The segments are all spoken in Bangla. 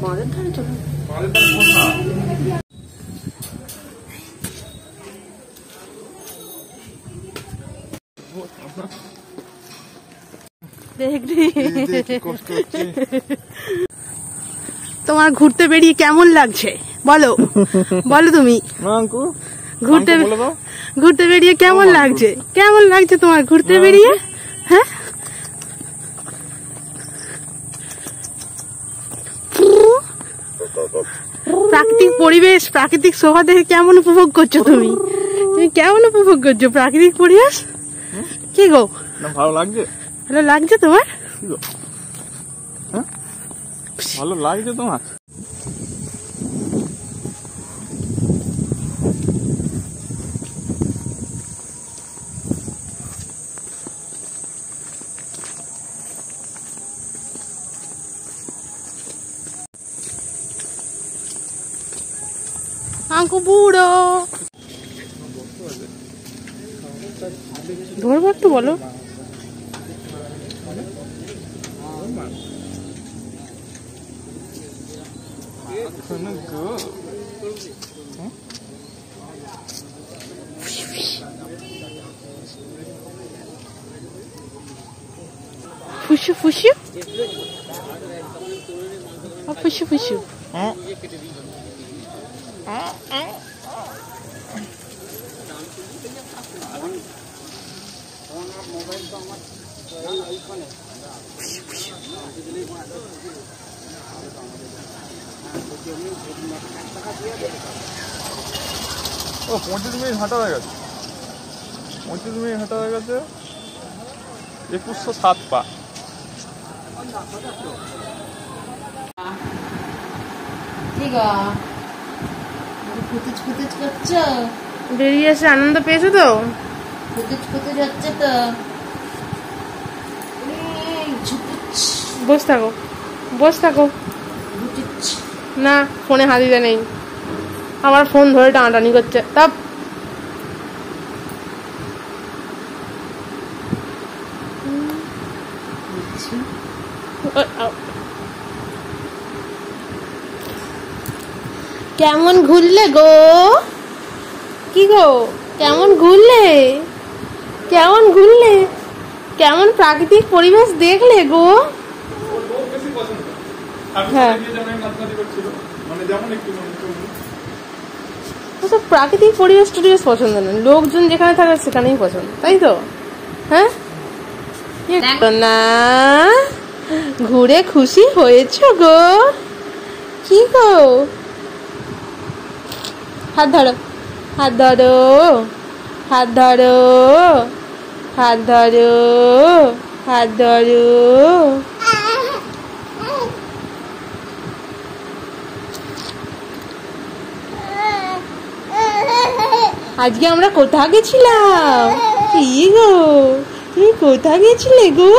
বাঁধের ধারে চলো। তোমার ঘুরতে বেরিয়ে কেমন লাগছে বলো, বলো তুমি ঘুরতে বেরিয়ে কেমন লাগছে, কেমন লাগছে তোমার ঘুরতে বেরিয়ে? হ্যাঁ, প্রাকৃতিক পরিবেশ, প্রাকৃতিক শোভা দেখে কেমন উপভোগ করছো তুমি? তুমি কেমন উপভোগ করছো প্রাকৃতিক পরিবেশ? কি গো, ভালো লাগছে? ভালো লাগছে তোমার? ভালো লাগছে তোমার? আঙ্কু বুড়ো ধরবো একটু বলো। ফুসু ফুসু ফুসু ফুসু ও 25 মিনিট হাঁটা হয়ে গেছে, 25 মিনিট হাঁটা হয়ে গেছে। 2107 পা। বেরিয়ে এসে আনন্দ পেয়েছো তো? যাচ্ছে তো। বস থাকো, বস থাকো। না, ফোনে হাত দিতে নেই, আমার ফোন ধরে টানাটানি করছে। তা কেমন ঘুরলে গো? কি গো, কেমন ঘুরলে? কেমন ঘুরলে? কেমন প্রাকৃতিক পরিবেশ দেখলে গো? হ্যাঁ, প্রাকৃতিক পরিবেশ টরিবেশ পছন্দ না, লোকজন যেখানে থাকে সেখানেই পছন্দ, তাই তো? হ্যাঁ না, ঘুরে খুশি হয়েছো গো? কি গো, হাত ধরো, হাত ধরো, হাত ধরো, হাত ধরো, হাত ধরো। আজকে আমরা কোথায় গেছিলাম? কি গো, তুমি কোথায় গেছিলে গো?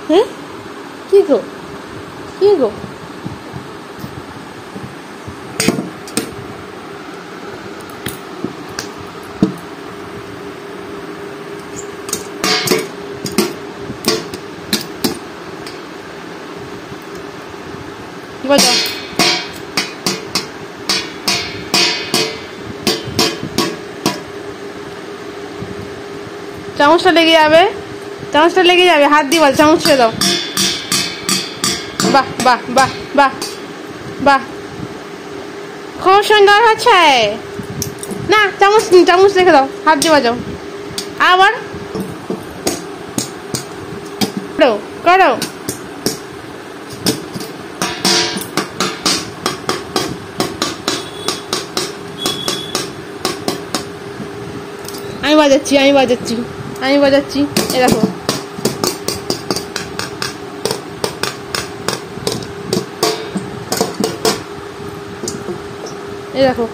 হ্যাঁ, কি গো, কি গো? বাজাও, চামচটা লেগে যাবে, চামচটা লেগে যাবে, হাত দিয়ে বল, চামচ ছেড়ে দাও। বাহ বাহ বাহ বাহ বাহ, খুব সুন্দর হচ্ছে। না, চামচ চামচ রেখে দাও, হাত দিয়ে বাজাও। আবার করো করো। আমি বাজাচ্ছি, আমি বাজাচ্ছি, আমি বাজাচ্ছি। এ দেখো, এ দেখো,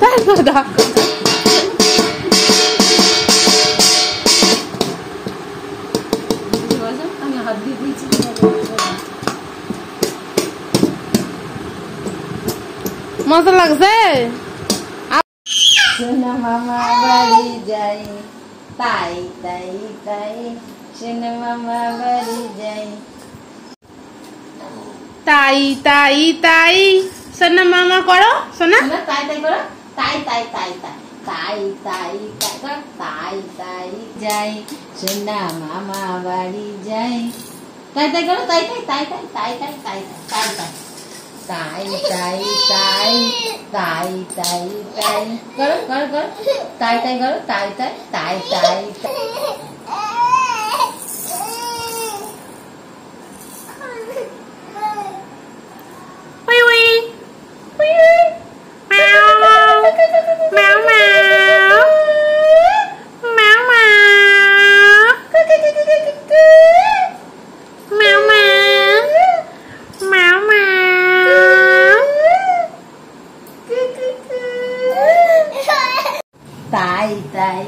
তার কথা। আমি হাত দিয়ে দিয়েছি। মজা লাগছে? সোনা মামা বাড়ি যাই, তাই তাই তাই সোনা মামা বাড়ি যাই। তাই তাই তাই সোনা মামা করো সোনা। সোনা তাই তাই করো, তাই তাই তাই তাই তাই তাই তাই করো, তাই তাই যাই সোনা মামা বাড়ি যাই। তাই তাই করো, তাই তাই তাই তাই তাই তাই তাই তাই তাই তাই তাই তাই তাই তাই তাই করো করো করো, তাই তাই করো, তাই তাই তাই তাই তাই। উই উই উই উই ম্যাও ম্যাও ম্যাও ম্যাও ম্যাও ম্যাও ম্যাও ম্যাও। তাই তাই